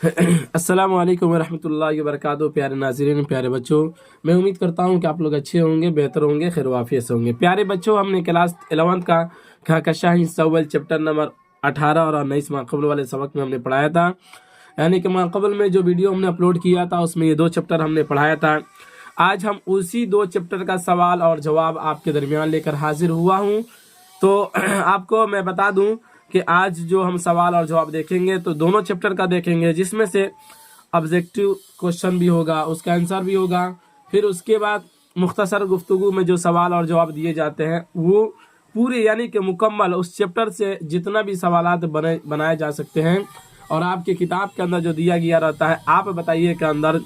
अस्सलामु अलैकुम वरहमतुल्लाहि वबरकातुहू। प्यारे नाज़रीन, प्यारे बच्चों, मैं उम्मीद करता हूँ कि आप लोग अच्छे होंगे, बेहतर होंगे, खैर वाफियत से होंगे। प्यारे बच्चों, हमने क्लास 11th का कहकशां हिस्सा अव्वल चैप्टर नंबर 18 और 19 माक़बल वाले सबक में हमने पढ़ाया था। यानी कि माक़बल में जो वीडियो हमने अपलोड किया था उसमें ये 2 चैप्टर हमने पढ़ाया था। आज हम उसी 2 चैप्टर का सवाल और जवाब आपके दरमियान लेकर हाजिर हुआ हूँ। तो आपको मैं बता दूं कि आज जो हम सवाल और जवाब देखेंगे तो दोनों चैप्टर का देखेंगे, जिसमें से ऑब्जेक्टिव क्वेश्चन भी होगा, उसका आंसर भी होगा। फिर उसके बाद मुख्तसर गुफ्तगू में जो सवाल और जवाब दिए जाते हैं वो पूरे यानी कि मुकम्मल उस चैप्टर से जितना भी सवालात बनाए जा सकते हैं और आपकी किताब के अंदर जो दिया गया रहता है, आप बताइए के अंदर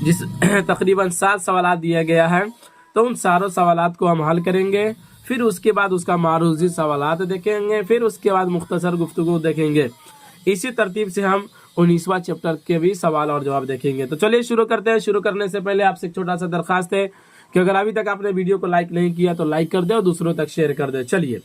जिस तकरीबन 7 सवालात दिया गया है, तो उन सारों सवालात को हम हल करेंगे। फिर उसके बाद उसका मारूजी सवालात देखेंगे, फिर उसके बाद मुख्तसर गुफ्तगू देखेंगे। इसी तरतीब से हम 19वां चैप्टर के भी सवाल और जवाब देखेंगे। तो चलिए शुरू करते हैं। शुरू करने से पहले आपसे एक छोटा सा दरखास्त है कि अगर अभी तक आपने वीडियो को लाइक नहीं किया तो लाइक कर दे और दूसरों तक शेयर कर दे। चलिए,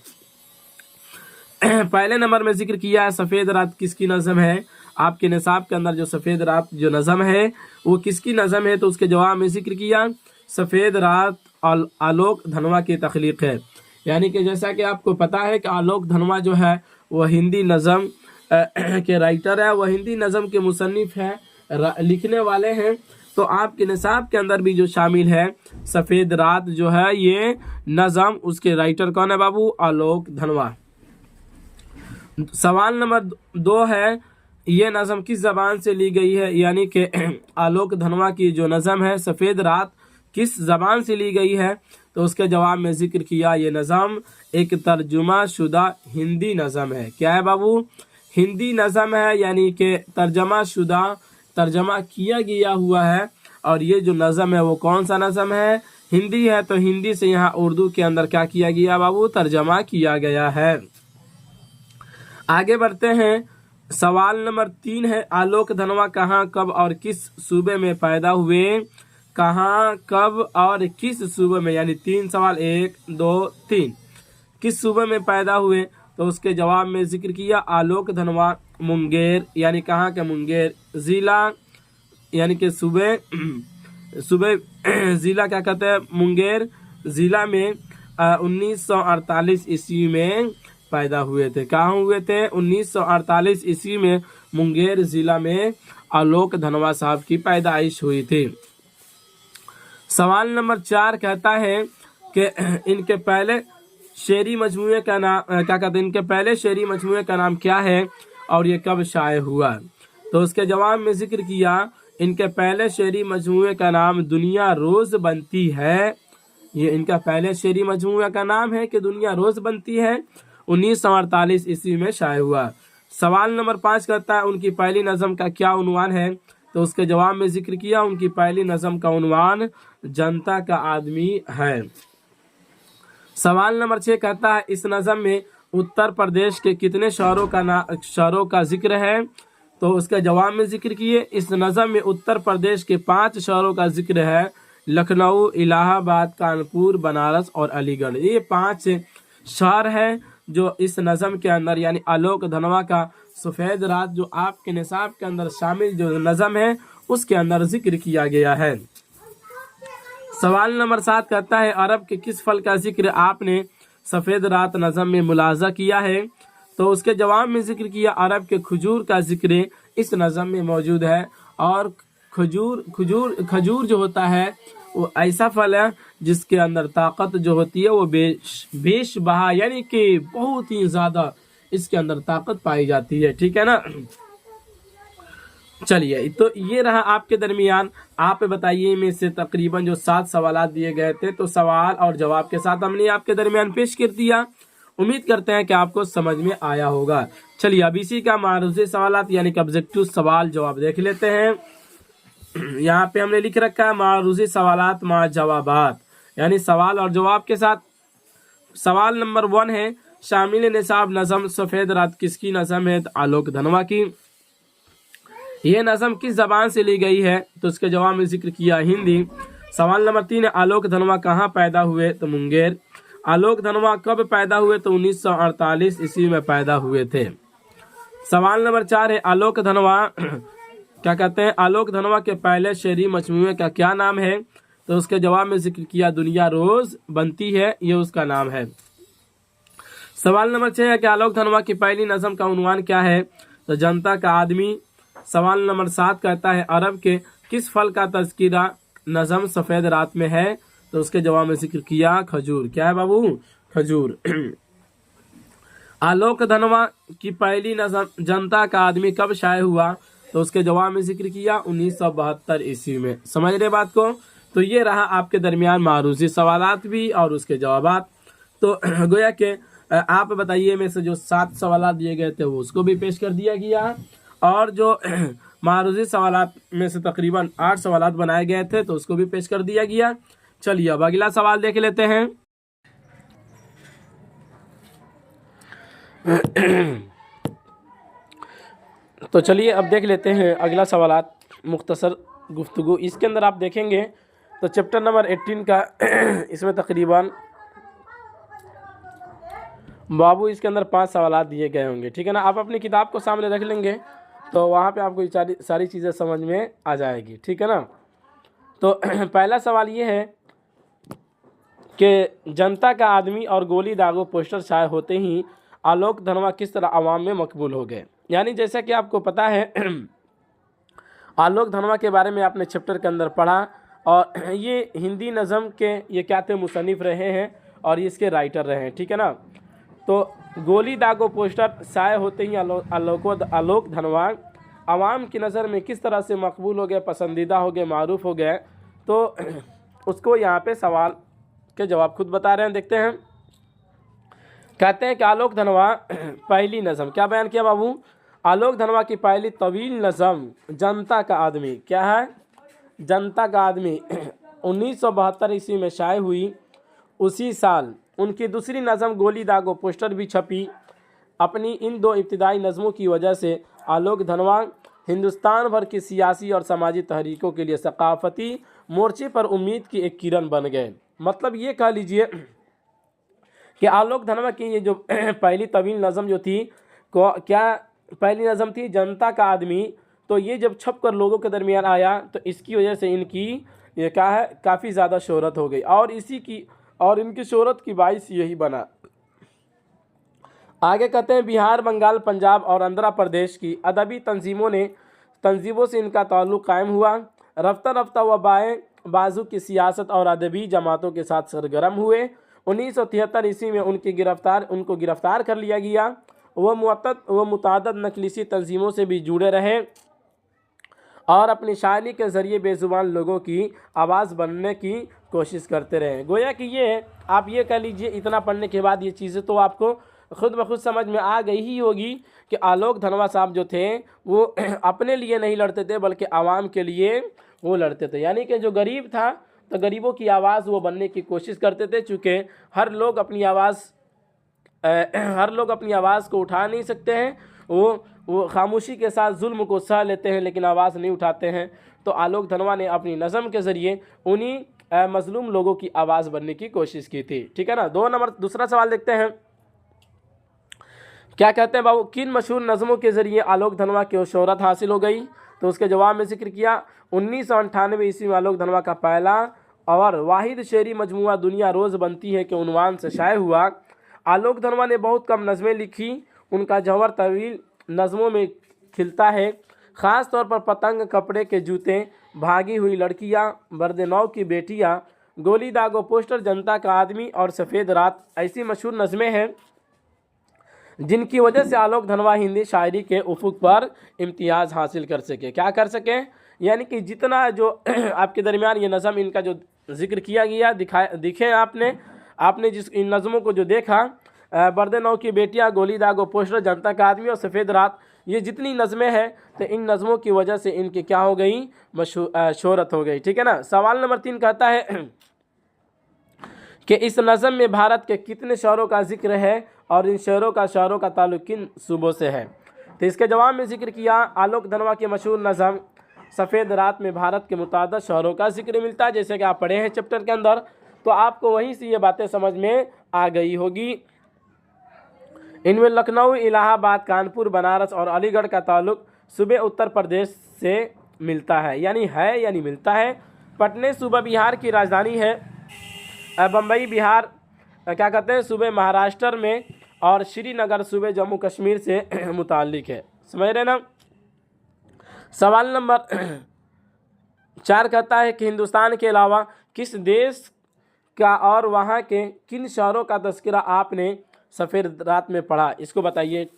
पहले नंबर में जिक्र किया है सफ़ेद रात किसकी नज़म है। आपके निसाब के अंदर जो सफ़ेद रात जो नज़म है वो किसकी नज़म है, तो उसके जवाब में जिक्र किया सफ़ेद रात आलोक धनवा की तख्लीक है। यानी कि जैसा कि आपको पता है कि आलोक धनवा जो है वह हिंदी नज़म के राइटर है, वह हिंदी नज़म के मुसन्निफ है, लिखने वाले हैं। तो आपके निसाब के अंदर भी जो शामिल है सफ़ेद रात जो है ये नज़म, उसके राइटर कौन है बाबू? आलोक धनवा। सवाल नंबर 2 है, ये नज़म किस ज़बान से ली गई है? यानी कि आलोक धनवा की जो नज़म है सफ़ेद रात किस ज़बान से ली गई है, तो उसके जवाब में जिक्र किया ये नज़म एक तर्जुमा शुदा हिंदी नज़म है। क्या है बाबू? हिंदी नज़म है, यानी कि तर्जमा शुदा, तर्जमा किया गया हुआ है। और ये जो नज़म है वो कौन सा नज़म है? हिंदी है। तो हिंदी से यहाँ उर्दू के अंदर क्या किया गया बाबू? तर्जमा किया गया है। आगे बढ़ते हैं। सवाल नंबर 3 है, आलोक धनवा कहाँ, कब और किस सूबे में पैदा हुए? कहाँ, कब और किस सूबे में, यानी 3 सवाल, 1 2 3। किस सूबे में पैदा हुए? तो उसके जवाब में जिक्र किया आलोक धनवा मुंगेर, यानी कहाँ के? मुंगेर ज़िला, यानी कि सूबे सूबे ज़िला क्या कहते हैं? मुंगेर ज़िला में 1948 ईस्वी में पैदा हुए थे। कहाँ हुए थे? 1948 ईस्वी में मुंगेर ज़िला में आलोक धनवा साहब की पैदाइश हुई थी। सवाल नंबर 4 कहता है कि इनके पहले शेरी मजमूए का नाम क्या कहते हैं? इनके पहले शेरी मजमूए का नाम क्या है और ये कब शाये हुआ? तो उसके जवाब में जिक्र किया इनके पहले शेरी मजमूए का नाम दुनिया रोज़ बनती है। ये इनका पहले शेरी मजमूआ का नाम है कि दुनिया रोज़ बनती है, 1948 ईस्वी में शाये हुआ। सवाल नंबर 5 कहता है उनकी पहली नज़म का क्या उन्वान है? तो उसके जवाब में जिक्र किया उनकी पहली नज़म का उन्वान जनता का आदमी है। सवाल नंबर 6 कहता है इस नज़म में उत्तर प्रदेश के कितने शहरों का जिक्र है? तो उसके जवाब में जिक्र किए इस नज़म में उत्तर प्रदेश के 5 शहरों का जिक्र है, लखनऊ, इलाहाबाद, कानपुर, बनारस और अलीगढ़। ये 5 शहर हैं जो इस नज़म के अंदर, यानी आलोक धनवा का सफ़ेद रात जो आपके निसाब के अंदर शामिल जो नज़म है उसके अंदर जिक्र किया गया है। सवाल नंबर 7 कहता है अरब के किस फल का जिक्र आपने सफ़ेद रात नज़म में मुलाजा किया है? तो उसके जवाब में जिक्र किया अरब के खजूर का जिक्र इस नज़म में मौजूद है। और खजूर जो होता है वो ऐसा फल है जिसके अंदर ताकत जो होती है वो बेश बहा, यानी कि बहुत ही ज़्यादा इसके अंदर ताकत पाई जाती है। ठीक है ना? चलिए, तो ये रहा आपके दरमियान। आप बताइए में से तकरीबन जो 7 सवाल दिए गए थे, तो सवाल और जवाब के साथ हमने आपके दरमियान पेश कर दिया। उम्मीद करते हैं कि आपको समझ में आया होगा। चलिए, अब इसी का मारूजी सवालात यानी कि ऑब्जेक्टिव सवाल जवाब देख लेते हैं। यहाँ पे हमने लिख रखा है मारूजी सवालात मा जवाबात, यानी सवाल और जवाब के साथ। सवाल नंबर 1 है शामिल निसाब नज़म सफ़ेद रात किसकी नज़म है? आलोक धनवा की। ये नज़म किस ज़बान से ली गई है? तो उसके जवाब में जिक्र किया हिंदी। सवाल नंबर 3 है आलोक धनवा कहाँ पैदा हुए? तो मुंगेर। आलोक धनवा कब पैदा हुए? तो 1948 ईस्वी में पैदा हुए थे। सवाल नंबर 4 है आलोक धनवा क्या कहते हैं, आलोक धनवा के पहले शेरी मजमूए का क्या नाम है? तो उसके जवाब में जिक्र किया दुनिया रोज बनती है, ये उसका नाम है। सवाल नंबर 6 है कि आलोक धनवा की पहली नज़म का उन्वान क्या है? तो जनता का आदमी। सवाल नंबर 7 कहता है अरब के किस फल का तज़किरा नज़म सफ़ेद रात में है? तो उसके जवाब में जिक्र किया खजूर। क्या है बाबू? खजूर। आलोक धनवा की पहली नज़म जनता का आदमी कब शाये हुआ? तो उसके जवाब में जिक्र किया 1972 ईस्वी में। समझ रहे बात को? तो ये रहा आपके दरमियान मारूजी सवालात भी और उसके जवाबात। तो गोया के आप बताइए में से जो 7 सवालात दिए गए थे वो उसको भी पेश कर दिया गया, और जो मारूजी सवालात में से तकरीबन 8 सवालात बनाए गए थे तो उसको भी पेश कर दिया गया। चलिए अब अगला सवाल देख लेते हैं। तो चलिए अब देख लेते हैं अगला सवालात मुख्तसर गुफ्तगू। इसके अंदर आप देखेंगे तो चैप्टर नंबर 18 का इसमें तकरीबन बाबू इसके अंदर 5 सवालात दिए गए होंगे, ठीक है ना। आप अपनी किताब को सामने रख लेंगे तो वहाँ पे आपको सारी चीज़ें समझ में आ जाएगी, ठीक है ना। तो पहला सवाल ये है कि जनता का आदमी और गोली दागो पोस्टर छाए होते ही आलोक धनवा किस तरह आवाम में मकबूल हो गए? यानी जैसा कि आपको पता है आलोक धनवा के बारे में आपने चैप्टर के अंदर पढ़ा, और ये हिंदी नज़म के ये क्या थे, मुसन्निफ रहे हैं और ये इसके राइटर रहे हैं, ठीक है ना। तो गोली दागो पोस्टर छाए होते ही आलोक धनवा आवाम की नज़र में किस तरह से मकबूल हो गए, पसंदीदा हो गए, मारूफ हो गए? तो उसको यहाँ पे सवाल के जवाब खुद बता रहे हैं, देखते हैं। कहते हैं कि आलोक धनवा पहली नज़म क्या बयान किया बाबू? आलोक धनवा की पहली तवील नज़म जनता का आदमी, क्या है? जनता का आदमी 1972 ईस्वी में शाये हुई। उसी साल उनकी दूसरी नज़म गोली दागो पोस्टर भी छपी। अपनी इन 2 इब्तिदाई नज़मों की वजह से आलोक धनवा हिंदुस्तान भर की सियासी और समाजी तहरीकों के लिए सकाफ़ती मोर्चे पर उम्मीद की एक किरण बन गए। मतलब ये कह लीजिए कि आलोक धनवा की ये जो पहली तवील नज़म जो थी, क्या पहली नज़म थी जनता का आदमी, तो ये जब छप कर लोगों के दरमियान आया तो इसकी वजह से इनकी ये क्या है, काफ़ी ज़्यादा शोहरत हो गई, और इनकी शोहरत की बाइस यही बना। आगे कहते हैं बिहार, बंगाल, पंजाब और आंध्र प्रदेश की अदबी तंजीमों से इनका ताल्लुक़ कायम हुआ। रफ्ता रफ्ता वह बाएँ बाजू की सियासत और अदबी जमातों के साथ सरगर्म हुए। 1973 ईस्वी में उनको गिरफ्तार कर लिया गया। वह मुतअद्दिद नकलीसी तंजीमों से भी जुड़े रहे और अपनी शायरी के ज़रिए बेज़ुबान लोगों की आवाज़ बनने की कोशिश करते रहे। गोया कि ये आप ये कह लीजिए, इतना पढ़ने के बाद ये चीज़ें तो आपको खुद ब खुद समझ में आ गई ही होगी कि आलोक धनवा साहब जो थे वो अपने लिए नहीं लड़ते थे बल्कि आवाम के लिए वो लड़ते थे। यानी कि जो गरीब था तो गरीबों की आवाज़ वो बनने की कोशिश करते थे। चूँकि हर लोग अपनी आवाज़ को उठा नहीं सकते हैं, वो खामोशी के साथ जुल्म को सह लेते हैं लेकिन आवाज़ नहीं उठाते हैं। तो आलोक धनवा ने अपनी नज़म के ज़रिए उन्हीं मजलूम लोगों की आवाज़ बनने की कोशिश की थी, ठीक है ना। दूसरा सवाल देखते हैं। क्या कहते हैं बाबू, किन मशहूर नज़मों के ज़रिए आलोक धनवा की शोहरत हासिल हो गई? तो उसके जवाब में जिक्र किया 1998 ईस्वी में आलोक धनवा का पहला और वाहिद शेरी मजमुआ दुनिया रोज़ बनती है के उन्वान से शाये हुआ। आलोक धनवा ने बहुत कम नज़में लिखी। उनका जौहर तवील नज़मों में खिलता है, ख़ास तौर पर पतंग, कपड़े के जूते, भागी हुई लड़कियाँ, बर्दनौ की बेटियाँ, गोली दागो पोस्टर, जनता का आदमी और सफ़ेद रात ऐसी मशहूर नज़में हैं जिनकी वजह से आलोक धनवा हिंदी शायरी के उफुक पर इम्तियाज़ हासिल कर सके। क्या कर सके? यानी कि जितना जो आपके दरमियान ये नज़म इनका जो जिक्र किया गया दिखे आपने जिस इन नज़मों को जो देखा, बर्दनौ की बेटियाँ, गोली दागो पोस्टर, जनता का आदमी और सफ़ेद रात, ये जितनी नज़में हैं तो इन नज़मों की वजह से इनकी क्या हो गई, शोहरत हो गई, ठीक है ना। सवाल नंबर 3 कहता है कि इस नज़म में भारत के कितने शहरों का जिक्र है और इन शहरों का ताल्लुक़ किन सूबों से है? तो इसके जवाब में जिक्र किया आलोक धनवा की मशहूर नज़म सफ़ेद रात में भारत के मुतअद्दिद शहरों का जिक्र मिलता है। जैसे कि आप पढ़े हैं चैप्टर के अंदर, तो आपको वहीं से ये बातें समझ में आ गई होगी। इनमें लखनऊ, इलाहाबाद, कानपुर, बनारस और अलीगढ़ का ताल्लुक सूबे उत्तर प्रदेश से मिलता है, यानी मिलता है। पटने सूबा बिहार की राजधानी है। बम्बई बिहार क्या कहते हैं सूबे महाराष्ट्र में, और श्रीनगर सूबे जम्मू कश्मीर से मुताल्लिक है। समझ रहे ना। सवाल नंबर 4 कहता है कि हिंदुस्तान के अलावा किस देश का और वहाँ के किन शहरों का तज़किरा आपने सफ़ेद रात में पढ़ा, इसको बताइए।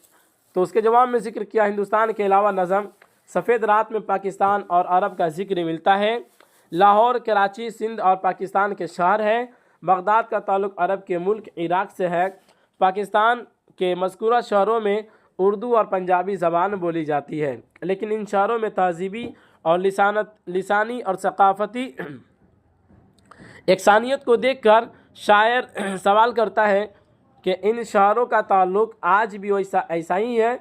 तो उसके जवाब में जिक्र किया, हिंदुस्तान के अलावा नज़म सफ़ेद रात में पाकिस्तान और अरब का जिक्र मिलता है। लाहौर, कराची, सिंध और पाकिस्तान के शहर हैं। बगदाद का ताल्लुक़ अरब के मुल्क इराक़ से है। पाकिस्तान के मज़कूरा शहरों में उर्दू और पंजाबी ज़बान बोली जाती है, लेकिन इन शहरों में तहज़ीबी और लिसानी और सकाफ़ती एकसानियत को देखकर शायर सवाल करता है कि इन शहरों का ताल्लुक़ आज भी ऐसा ही है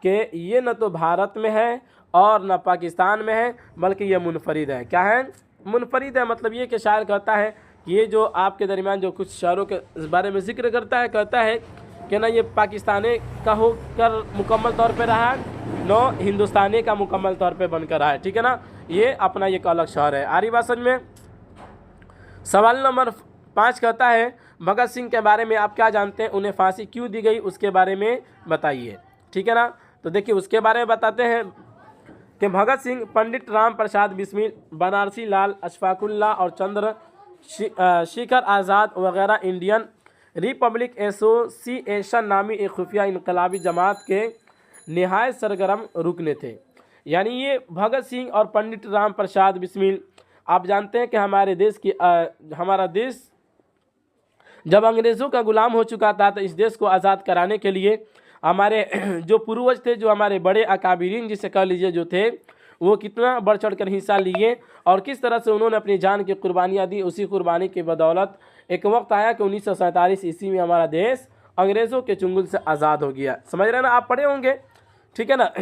कि ये न तो भारत में है और न पाकिस्तान में है, बल्कि ये मुनफरिद है। क्या है? मुनफरिद है। मतलब ये कि शायर कहता है कि ये जो आपके दरमियान जो कुछ शहरों के बारे में जिक्र करता है, कहता है कि ना ये पाकिस्तानी का होकर मुकम्मल तौर पे रहा है, न हिंदुस्तानी का मुकम्मल तौर पे बनकर रहा है। ठीक है ना। ये अपना एक अलग शहर है। आ रही बात समझ में। सवाल नंबर 5 कहता है भगत सिंह के बारे में आप क्या जानते हैं, उन्हें फांसी क्यों दी गई, उसके बारे में बताइए। ठीक है ना। तो देखिए उसके बारे में बताते हैं कि भगत सिंह पंडित राम प्रसाद बिस्मिल, बनारसी लाल, अशफाकुल्ला और चंद्र शेखर आज़ाद वगैरह इंडियन रिपब्लिक एसोसिएशन नामी एक खुफिया इनकलाबी जमात के नहायत सरगर्म रुकने थे। यानी ये भगत सिंह और पंडित राम प्रसाद बिस्मिल, आप जानते हैं कि हमारा देश जब अंग्रेज़ों का गुलाम हो चुका था, तो इस देश को आज़ाद कराने के लिए हमारे जो पूर्वज थे, जो हमारे बड़े अकाबिरीन जिसे कह लीजिए जो थे, वो कितना बढ़ चढ़ कर हिस्सा लिए और किस तरह से उन्होंने अपनी जान की कुर्बानियाँ दी। उसी कुर्बानी की बदौलत एक वक्त आया कि 1947 ईस्वी में हमारा देश अंग्रेज़ों के चुंगल से आज़ाद हो गया। समझ रहे हैं ना, आप पढ़े होंगे। ठीक है ना।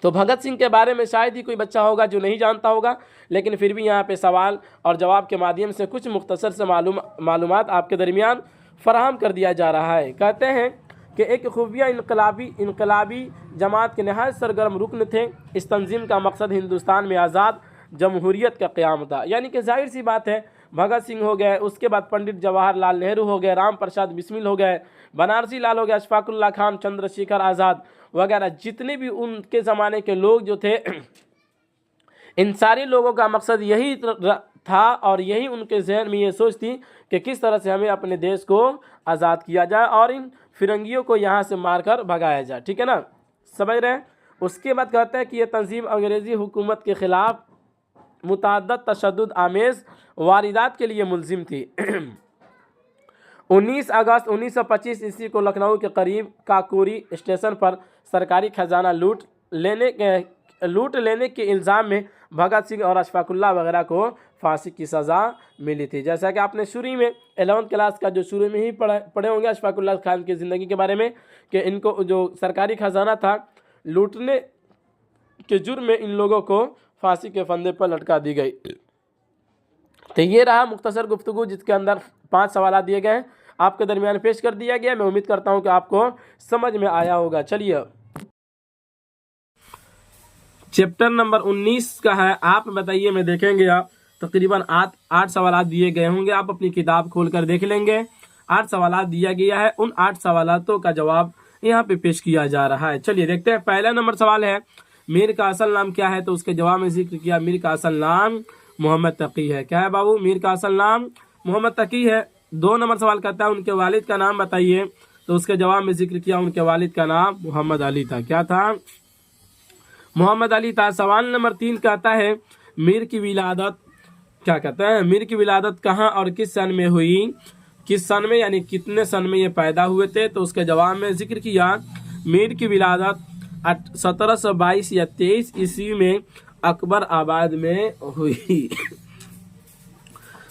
तो भगत सिंह के बारे में शायद ही कोई बच्चा होगा जो नहीं जानता होगा, लेकिन फिर भी यहाँ पे सवाल और जवाब के माध्यम से कुछ मुख्तसर से मालूमात आपके दरमियान फराहम कर दिया जा रहा है। कहते हैं कि एक खुफिया इनकलाबी जमात के नहायत सरगर्म रुकन थे। इस तंजीम का मकसद हिंदुस्तान में आज़ाद जमहूरियत का क़याम था। यानी कि जाहिर सी बात है, भगत सिंह हो गए, उसके बाद पंडित जवाहरलाल नेहरू हो गए, राम प्रसाद बिस्मिल हो गए, बनारसी लाल हो गए, अशफाकुल्ला खान, चंद्रशेखर आज़ाद वगैरह, जितने भी उनके ज़माने के लोग जो थे, इन सारे लोगों का मकसद यही था और यही उनके जहन में ये सोच थी कि किस तरह से हमें अपने देश को आज़ाद किया जाए और इन फिरंगियों को यहाँ से मारकर भगाया जाए। ठीक है ना, समझ रहे हैं। उसके बाद कहते हैं कि ये तंजीम अंग्रेज़ी हुकूमत के ख़िलाफ़ मुतअद्दिद तशद्दुद आमेज़ वारदात के लिए मुलजिम थी। 19 अगस्त 1925 ईस्वी को लखनऊ के करीब काकोरी स्टेशन पर सरकारी खजाना लूट लेने के इल्ज़ाम में भगत सिंह और अशफाकुल्ला वगैरह को फांसी की सज़ा मिली थी। जैसा कि आपने शुरू में 11th क्लास का जो शुरू में ही पढ़े होंगे अशफाकुल्ला खान की ज़िंदगी के बारे में, कि इनको जो सरकारी खजाना था लूटने के जुर्म में इन लोगों को फांसी के फंदे पर लटका दी गई। तो ये रहा मुख्तसर गुफ्तगू, जिसके अंदर 5 सवाल दिए गए हैं, आपके दरमियान पेश कर दिया गया। मैं उम्मीद करता हूँ कि आपको समझ में आया होगा। चलिए चैप्टर नंबर 19 का है, आप बताइए। मैं देखेंगे आप तकरीबन 8 सवाल दिए गए होंगे, आप अपनी किताब खोल कर देख लेंगे। 8 सवाल दिया गया है, उन 8 सवालों का जवाब यहाँ पे पेश किया जा रहा है। चलिए देखते हैं। पहला नंबर सवाल है, मीर का असल नाम क्या है? तो उसके जवाब में जिक्र किया, मीर का असल नाम मोहम्मद तकी है। क्या है बाबू? मीर का असल नाम मोहम्मद तकी है। 2 नंबर सवाल कहता है, उनके वालिद का नाम बताइए। तो उसके जवाब में जिक्र किया, उनके वालिद का नाम मोहम्मद अली था। क्या था? मोहम्मद अली था। सवाल नंबर 3 कहता है, मीर की विलादत, क्या कहता है, मीर की विलादत कहाँ और किस सन में हुई? किस सन में, यानी कितने सन में ये पैदा हुए थे? तो उसके जवाब में जिक्र किया, मीर की विलादत 1722 या 23 ईस्वी में अकबर आबाद में हुई।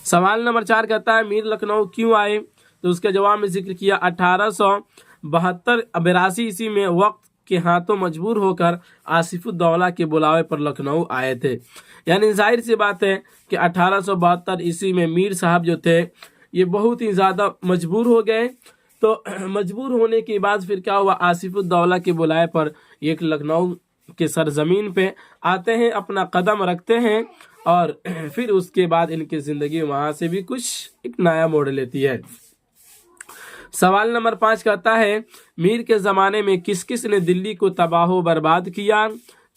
सवाल नंबर 4 कहता है, मीर लखनऊ क्यों आए? तो उसके जवाब में जिक्र किया, 1882 ईस्वी में वक्त के हाथों मजबूर होकर आसिफुद्दौला के बुलावे पर लखनऊ आए थे। यानी जाहिर सी बात है कि 1872 ईस्वी में मीर साहब जो थे ये बहुत ही ज़्यादा मजबूर हो गए तो मजबूर होने के बाद फिर क्या हुआ, आसिफुद्दौला के बुलाए पर एक लखनऊ के सरजमीन पे आते हैं, अपना कदम रखते हैं और फिर उसके बाद इनकी ज़िंदगी वहाँ से भी कुछ एक नया मोड़ लेती है। सवाल नंबर 5 कहता है, मीर के ज़माने में किस किस ने दिल्ली को तबाह बर्बाद किया?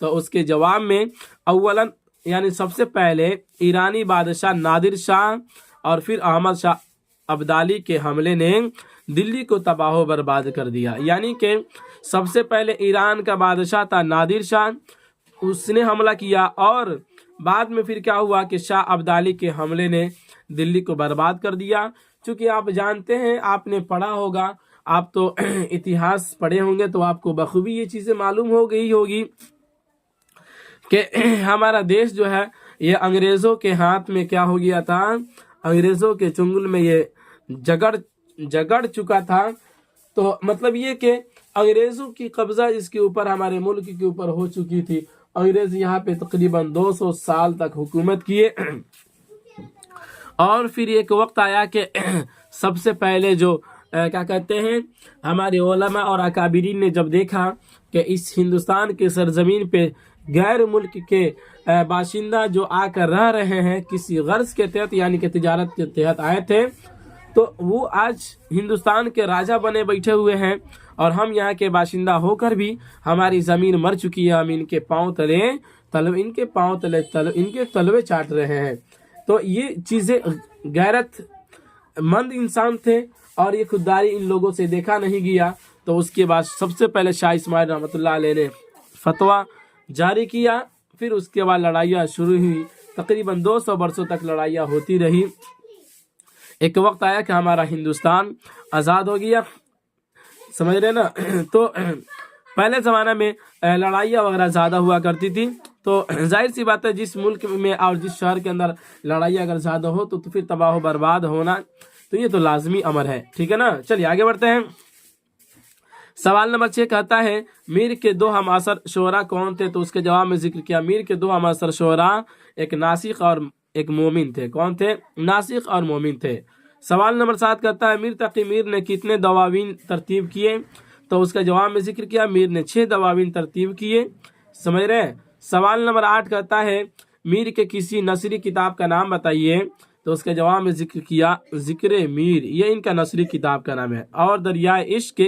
तो उसके जवाब में अव्वलन यानी सबसे पहले ईरानी बादशाह नादिर शाह और फिर अहमद शाह अब्दाली के हमले ने दिल्ली को तबाह बर्बाद कर दिया। यानी कि सबसे पहले ईरान का बादशाह था नादिर शाह, उसने हमला किया और बाद में फिर क्या हुआ कि शाह अब्दाली के हमले ने दिल्ली को बर्बाद कर दिया। क्योंकि आप जानते हैं, आपने पढ़ा होगा, आप तो इतिहास पढ़े होंगे तो आपको बखूबी ये चीज़ें मालूम हो गई होगी कि हमारा देश जो है ये अंग्रेज़ों के हाथ में क्या हो गया था, अंग्रेज़ों के चुंगल में ये जगड़ चुका था। तो मतलब ये कि अंग्रेज़ों की कब्ज़ा इसके ऊपर, हमारे मुल्क के ऊपर हो चुकी थी। अंग्रेज़ यहाँ पे तकरीबन 200 साल तक हुकूमत किए और फिर एक वक्त आया कि सबसे पहले जो क्या कहते हैं, हमारे उलमा और अकाबिरीन ने जब देखा कि इस हिंदुस्तान के सरजमीन पे गैर मुल्क के बाशिंदा जो आकर रह रहे हैं किसी गर्ज के तहत यानी कि तिजारत के तहत आए थे, तो वो आज हिंदुस्तान के राजा बने बैठे हुए हैं और हम यहाँ के बाशिंदा होकर भी हमारी ज़मीन मर चुकी है। हम इनके पाँव तले इनके तलवे चाट रहे हैं। तो ये चीज़ें गैरत मंद इंसान थे और ये खुददारी इन लोगों से देखा नहीं गया। तो उसके बाद सबसे पहले शाह इस्माइल रहमतुल्लाह अलैह ने फतवा जारी किया, फिर उसके बाद लड़ाइयाँ शुरू हुई। तकरीबन 200 वर्षों तक लड़ाइयाँ होती रही। एक वक्त आया कि हमारा हिंदुस्तान आज़ाद हो गया, समझ रहे ना। तो पहले ज़माना में लड़ाइयाँ वगैरह ज़्यादा हुआ करती थी, तो जाहिर सी बात है जिस मुल्क में और जिस शहर के अंदर लड़ाइयाँ अगर ज़्यादा हो तो फिर तबाह बर्बाद होना तो ये तो लाजमी अमर है, ठीक है ना। चलिए आगे बढ़ते हैं। सवाल नंबर 6 कहता है, मीर के 2 हमअसर शोरा कौन थे? तो उसके जवाब में जिक्र किया, मीर के 2 हमअसर शोरा एक नासिक और एक मोमिन थे। कौन थे? नासिक और मोमिन थे। सवाल नंबर 7 कहता है, मीर तकी मीर ने कितने दवावीन तरतीब किए? तो उसका जवाब में जिक्र किया, मीर ने 6 दवावीन तरतीब किए। समझ रहे हैं। सवाल नंबर 8 कहता है, मीर के किसी नसरी किताब का नाम बताइए। तो उसके जवाब में जिक्र किया, जिक्र मीर ये इनका नसरी किताब का नाम है और दरियाए इश्क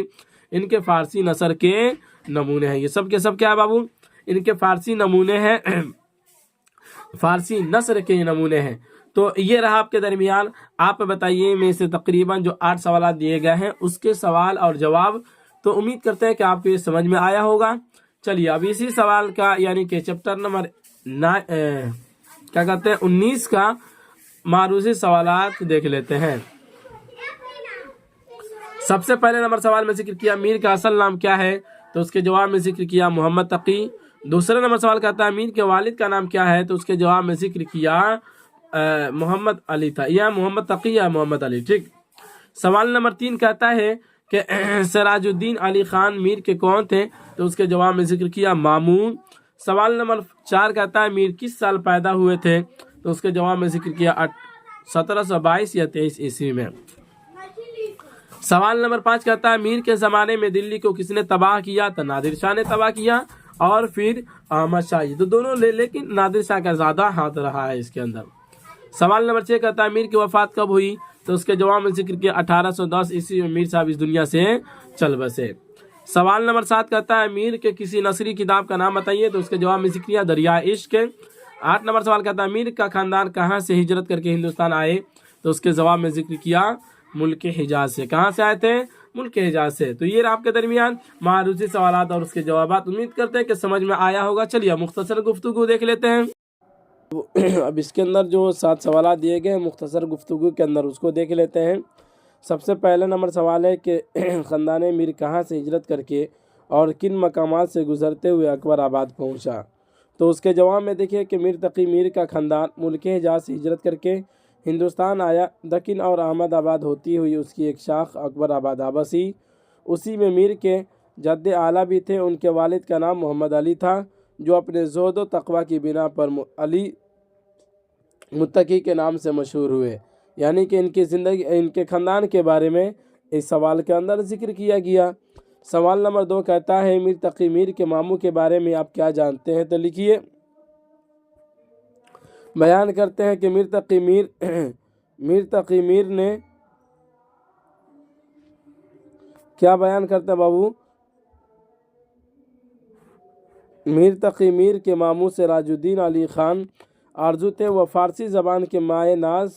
इनके फारसी नसर के नमूने हैं। ये सब के सब क्या है बाबू? इनके फारसी नमूने हैं, फारसी नसर के नमूने हैं। तो ये रहा आपके दरमियान। आप बताइए में से तकरीबन जो 8 सवाल दिए गए हैं उसके सवाल और जवाब। तो उम्मीद करते हैं कि आपको ये समझ में आया होगा। चलिए अब इसी सवाल का यानी कि चैप्टर नंबर 19 का मारूजी सवालात देख लेते हैं। सबसे पहले नंबर सवाल में जिक्र किया, मीर का असल नाम क्या है? तो उसके जवाब में जिक्र किया, मोहम्मद तकी। दूसरा नंबर सवाल कहता है, मीर के वालिद का नाम क्या है? तो उसके जवाब में जिक्र किया मोहम्मद अली था, या मोहम्मद तकी या मोहम्मद अली, ठीक। सवाल नंबर 3 कहता है कि सिराजुद्दीन अली खान मीर के कौन थे? तो उसके जवाब में जिक्र किया मामून। सवाल नंबर 4 कहता है, मीर किस साल पैदा हुए थे? तो उसके जवाब में जिक्र किया 1722 या 23 ईस्वी में। सवाल नंबर 5 कहता है, मीर के ज़माने में दिल्ली को किसने तबाह किया? तो नादिर शाह ने तबाह किया और फिर अहमद शाह। तो दोनों लेकिन नादिर शाह का ज़्यादा हाथ रहा है इसके अंदर। सवाल नंबर 6 कहता है, मीर की वफ़ात कब हुई? तो उसके जवाब में जिक्र किया 1810 ईस्वी में मीर साहब इस दुनिया से चल बसे। सवाल नंबर 7 कहता है, मीर के किसी नसरी किताब का नाम बताइए। तो उसके जवाब में जिक्र किया दरियाए इश्क। 8 नंबर सवाल कहता है, मीर का खानदान कहाँ से हिजरत करके हिंदुस्तान आए? तो उसके जवाब में जिक्र किया मुल्क हिजाज से। कहाँ से आए थे? मुल्क हिजाज से। तो ये आपके दरमियान मारूजी सवालात और उसके जवाबात। उम्मीद करते हैं कि समझ में आया होगा। चलिए मुख्तसर गुफ्तगू देख लेते हैं। अब इसके अंदर जो 7 सवाल दिए गए मुख्तसर गुफ्तगू के अंदर उसको देख लेते हैं। सबसे पहला नंबर सवाल है कि ख़ानदान मीर कहाँ से हिजरत करके और किन मकामात से गुजरते हुए अकबर आबाद पहुँचा? तो उसके जवाब में देखिए कि मीर तकी मीर का ख़ानदान मुल्क हिजाज से हिजरत करके हिंदुस्तान आया। दकिन और अहमदाबाद होती हुई उसकी एक शाख अकबर आबाद बसी। उसी में मीर के जद्द आला भी थे। उनके वालिद का नाम मोहम्मद अली था, जो अपने ज़ुहद व तक़वा की बिना पर अली मुत्तकी के नाम से मशहूर हुए। यानी कि इनकी ज़िंदगी, इनके ख़ानदान के बारे में इस सवाल के अंदर जिक्र किया गया। सवाल नंबर 2 कहता है मीर तकी मीर के मामू के बारे में आप क्या जानते हैं? तो लिखिए, बयान करते हैं कि मीर तकी मीर ने क्या बयान करता है बाबू? मीर तकी मीर के मामू से राजुद्दीन अली खान आरजू थे। वह फ़ारसी ज़बान के माए नाज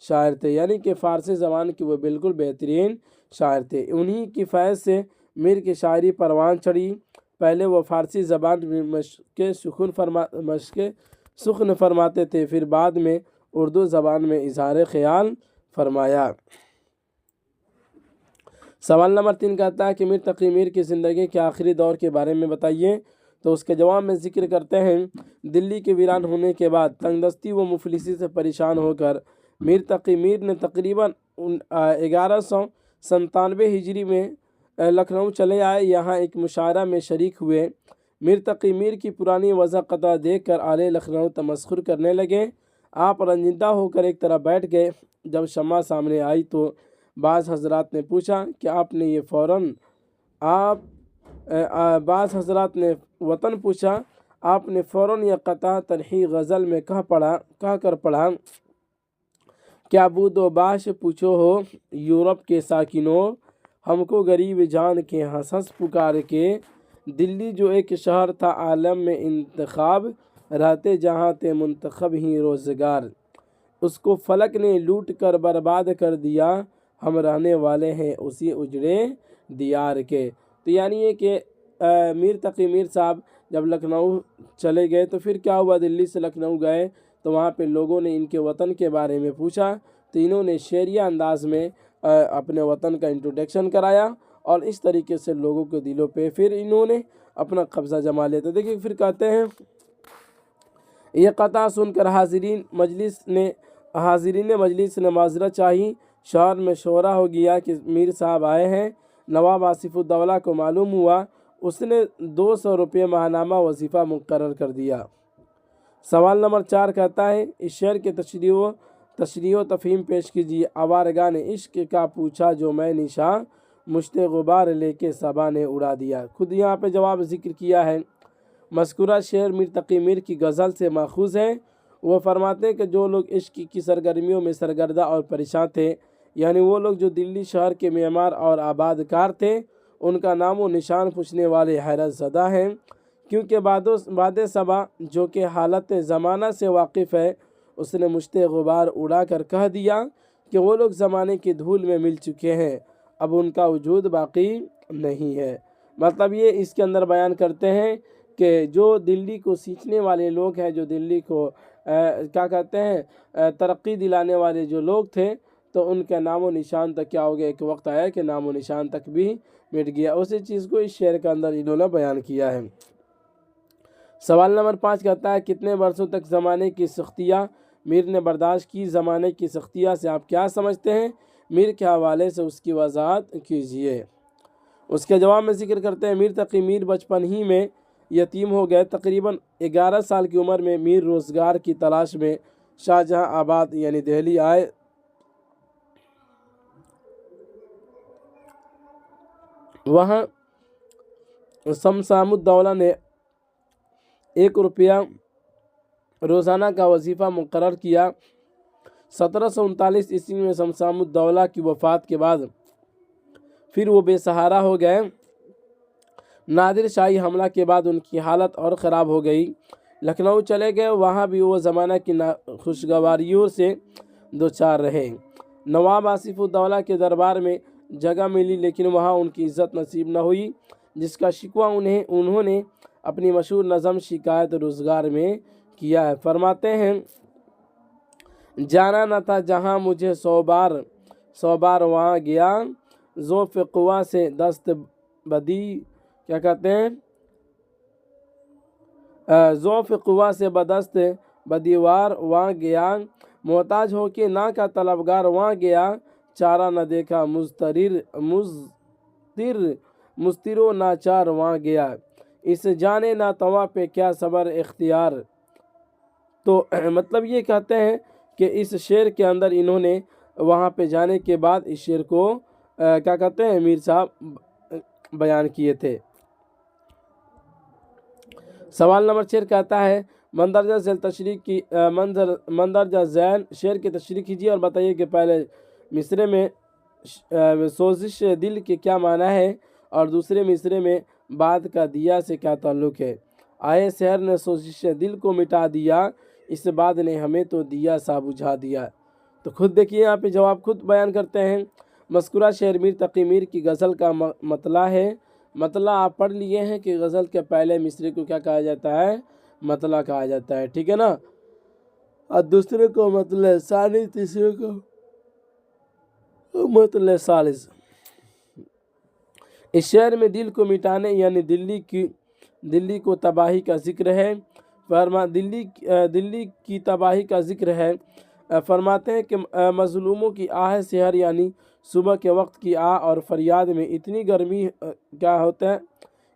शायर थे, यानी कि फ़ारसी ज़बान के वो बिल्कुल बेहतरीन शायर थे। उन्हीं की फैज़ से मीर की शायरी परवान चढ़ी। पहले वो फ़ारसी ज़बान में मशक़ सुख़्न फरमाते थे, फिर बाद में उर्दू ज़बान में इज़हार ख़याल फरमाया। सवाल नंबर 3 कहता है कि मीर तकी मीर की ज़िंदगी के आखिरी दौर के बारे में बताइए। तो उसके जवाब में जिक्र करते हैं, दिल्ली के वीरान होने के बाद तंगदस्ती व मुफलिसी से परेशान होकर मीर तकी मीर ने तकरीबन 1197 हिजरी में लखनऊ चले आए। यहाँ एक मुशायरा में शरीक हुए। मीर तकी मीर की पुरानी वज़ह क़ता देख कर आले लखनऊ तमस्खुर करने लगे। आप रंजिदा होकर एक तरफ बैठ गए। जब शम्मा सामने आई तो बाज़ हजरात ने पूछा कि बाज़ हजरात ने वतन पूछा, आपने फ़ौरन यह क़ता तन्ही गज़ल में कह कर पढ़ा, क्या बूदो बाश पूछो हो यूरोप के साकिनों, हमको गरीब जान के हंस हंस पुकार के। दिल्ली जो एक शहर था आलम में इंतखाब, रहते जहाँ थे मुंतखब ही रोज़गार, उसको फ़लक ने लूट कर बर्बाद कर दिया, हम रहने वाले हैं उसी उजड़े दियार के। तो यानी ये कि मीर तकी मीर साहब जब लखनऊ चले गए तो फिर क्या हुआ, दिल्ली से लखनऊ गए तो वहाँ पे लोगों ने इनके वतन के बारे में पूछा, तो इन्होंने शेरिया अंदाज में अपने वतन का इंट्रोडक्शन कराया और इस तरीके से लोगों के दिलों पे फिर इन्होंने अपना कब्ज़ा जमा लिया। तो देखिए फिर कहते हैं, ये क़ता सुनकर हाज़रीन मजलिस ने माजरत चाही। शहर में शोरा हो गया कि मीर साहब आए हैं। नवाब आसिफुद्दौला को मालूम हुआ, उसने 200 रुपये माहनामा वजीफ़ा मुकर्रर कर दिया। सवाल नंबर 4 कहता है, इस शेर के तशरीह तफ़हीम पेश कीजिए। आवारगा ने इश्क का पूछा जो मैं निशा, मुश्ते गुबार लेके सबा ने उड़ा दिया। खुद यहाँ पे जवाब जिक्र किया है। मज़कूरा शेर मीर तकी मीर की गज़ल से माखूज़ है। वो फरमाते हैं कि जो लोग इश्क की सरगर्मियों में सरगर्दा और परेशान थे, यानी वो लोग जो दिल्ली शहर के मेमार और आबादकार थे, उनका नामो निशान पूछने वाले हैरत ज़दा हैं। क्योंकि बाद सबा जो कि हालत ज़माना से वाकिफ़ है, उसने मुश्ते गुबार उड़ा कर कह दिया कि वो लोग ज़माने की धूल में मिल चुके हैं, अब उनका वजूद बाकी नहीं है। मतलब ये इसके अंदर बयान करते हैं कि जो दिल्ली को सींचने वाले लोग हैं, जो दिल्ली को क्या कहते हैं तरक्की दिलाने वाले जो लोग थे, तो उनका नामो निशान तक क्या हो गया, एक वक्त आया कि नामो निशान तक भी मिट गया। उसी चीज़ को इस शेर के अंदर इन्होंने बयान किया है। सवाल नंबर 5 कहता है, कितने वर्षों तक ज़माने की सख्तियाँ मीर ने बर्दाश्त की? ज़माने की सख्तियाँ से आप क्या समझते हैं? मीर के हवाले से उसकी वजाहत कीजिए। उसके जवाब में जिक्र करते हैं, मीर तकी मीर बचपन ही में यतीम हो गए। तकरीबन 11 साल की उम्र में मीर रोज़गार की तलाश में शाहजहाँ आबाद यानी दिल्ली आए। वहाँ शमसामुद्दौला ने 1 रुपया रोज़ाना का वजीफ़ा मुकर्रर किया। 1739 ईस्वी में शमसामुद्दौला की वफ़ात के बाद फिर वो बेसहारा हो गए। नादिर शाही हमला के बाद उनकी हालत और ख़राब हो गई। लखनऊ चले गए, वहाँ भी वो ज़माना की खुशगवारियों से दो चार रहे। नवाब आसिफुद्दौला के दरबार में जगह मिली, लेकिन वहाँ उनकी इज़्ज़त नसीब न हुई, जिसका शिकवा उन्होंने अपनी मशहूर नज़म शिकायत रोज़गार में किया है। फरमाते हैं, जाना न था जहाँ मुझे 100 बार वहाँ गया, ज़ोफ़ क़ुवा से दस्त बदी क्या कहते हैं ज़ोफ़ क़ुवा से बदस्त बदीवार वहाँ गया, मोहताज हो के ना का तलबगार वहाँ गया, चारा न देखा मुस्तिरो नाचार वहाँ गया, इस जाने ना तवा पे क्या सबर इख्तियार। तो मतलब ये कहते हैं कि इस शेर के अंदर इन्होंने वहाँ पे जाने के बाद इस शेर को क्या कहते हैं मीर साहब बयान किए थे। सवाल नंबर 6 कहता है मंदरजा झैल तशरीह की मंदरजा झैल शेर की तशरीह कीजिए और बताइए कि पहले मिसरे में सोजिश दिल के क्या माना है और दूसरे मिसरे में बाद का दिया से क्या ताल्लुक़ है। आए शहर ने सोजिश दिल को मिटा दिया, इस बाद ने हमें तो दिया सा बुझा दिया। तो खुद देखिए यहाँ पे जवाब खुद बयान करते हैं। मस्कुरा शेर मीर तकी मीर की गज़ल का मतला है। मतला आप पढ़ लिए हैं कि गज़ल के पहले मिसरे को क्या कहा जाता है, मतला कहा जाता है, ठीक है ना। और दूसरे को मतलब सानी, तीसरे को मतलब सालिस। इस शेर में दिल को मिटाने यानी दिल्ली को तबाही का जिक्र है। दिल्ली की तबाही का जिक्र है। फरमाते हैं कि मज़लूमों की आह सहर यानी सुबह के वक्त की आह और फरियाद में इतनी गर्मी क्या होता है,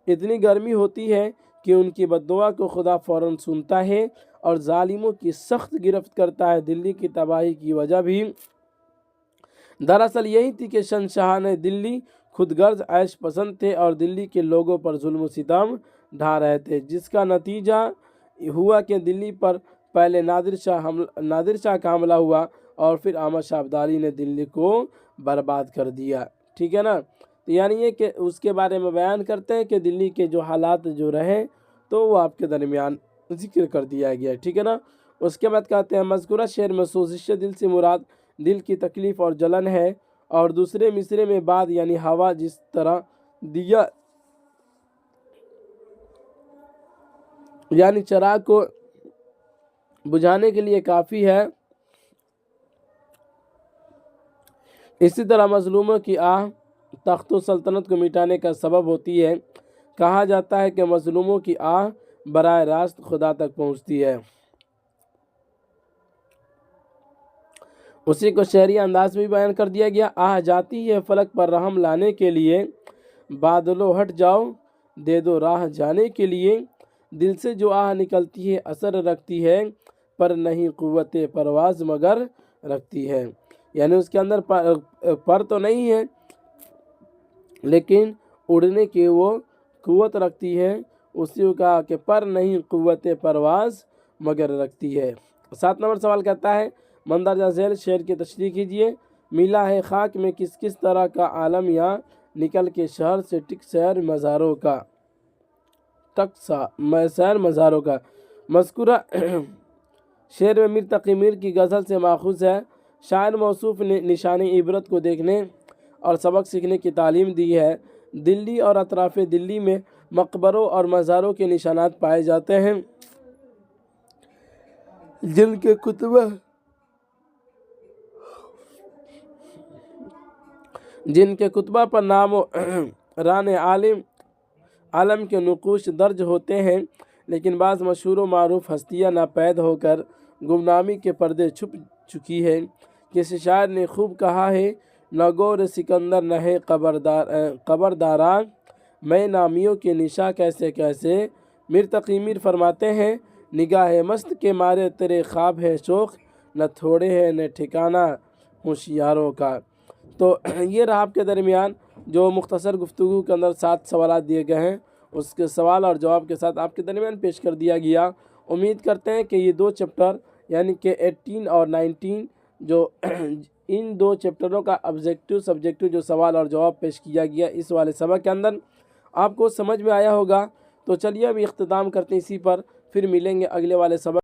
इतनी गर्मी होती है कि उनकी बद्दुआ को खुदा फ़ौरन सुनता है और जालिमों की सख्त गिरफ्त करता है। दिल्ली की तबाही की वजह भी दरअसल यही थी कि शहंशाह ने दिल्ली खुदगर्ज ऐश पसंद थे और दिल्ली के लोगों पर जुल्म सितम ढा रहे थे, जिसका नतीजा हुआ कि दिल्ली पर पहले नादिर शाह का हमला हुआ और फिर अहमद शाह अब्दाली ने दिल्ली को बर्बाद कर दिया, ठीक है ना। तो यानी ये कि उसके बारे में बयान करते हैं कि दिल्ली के जो हालात जो रहे तो वो आपके दरमियान जिक्र कर दिया गया, ठीक है ना। उसके बाद कहते हैं मज़कूरा शेर में सोजिश दिल से मुराद दिल की तकलीफ़ और जलन है और दूसरे मिसरे में बाद यानी हवा जिस तरह दिया यानी चिराग को बुझाने के लिए काफ़ी है, इसी तरह मज़लूमों की आह तख्त सल्तनत को मिटाने का सबब होती है। कहा जाता है कि मज़लूमों की आह बराह रास्त खुदा तक पहुँचती है। उसी को शहरी अंदाज में भी बयान कर दिया गया। आह जाती है फलक पर रहम लाने के लिए, बादलों हट जाओ दे दो राह जाने के लिए। दिल से जो आह निकलती है असर रखती है, पर नहीं क़ुव्वत परवाज़ मगर रखती है। यानी उसके अंदर पर तो नहीं है लेकिन उड़ने की वो क़ुव्वत रखती है। उसी को कहा कि पर नहीं क़ुव्वत परवाज़ मगर रखती है। 7 नंबर सवाल कहता है मंदरजा झैल शेर की तशरीह कीजिए। मिला है खाक में किस किस तरह का आलम या निकल के शहर से टिक शहर मज़ारों का शहर मज़ारों का। मज़कूरा शेर में मीर तकी मीर की गज़ल से माखूज़ है। शायर मौसूफ़ ने निशानी इबरत को देखने और सबक सीखने की तालीम दी है। दिल्ली और अतराफ़ दिल्ली में मकबरों और मज़ारों के निशानात पाए जाते हैं जिनके कुतबा पर नाम रान आलम के नुक़ूश दर्ज होते हैं, लेकिन बाज़ मशहूर व मारूफ हस्तियाँ नापैद होकर गुमनामी के पर्दे छुप चुकी है। किसी शायर ने खूब कहा है न गौर सिकंदर न है कबरदारा, मैं नामियों के निशा कैसे कैसे। मीर तकी मीर फरमाते हैं निगाह मस्त के मारे तेरे ख्वाब है शौक़, न थोड़े हैं न ठिकाना होशियारों का। तो ये रहा आपके दरमियान जो मुख्तसर गुफ्तगू के अंदर 7 सवाल दिए गए हैं, उसके सवाल और जवाब के साथ आपके दरमियान पेश कर दिया गया। उम्मीद करते हैं कि ये 2 चैप्टर यानी कि 18 और 19 जो इन 2 चैप्टरों का ऑब्जेक्टिव सब्जेक्टिव जो सवाल और जवाब पेश किया गया इस वाले सबक के अंदर आपको समझ में आया होगा। तो चलिए अभी इख्तिताम करते हैं इसी पर, फिर मिलेंगे अगले वाले सबक।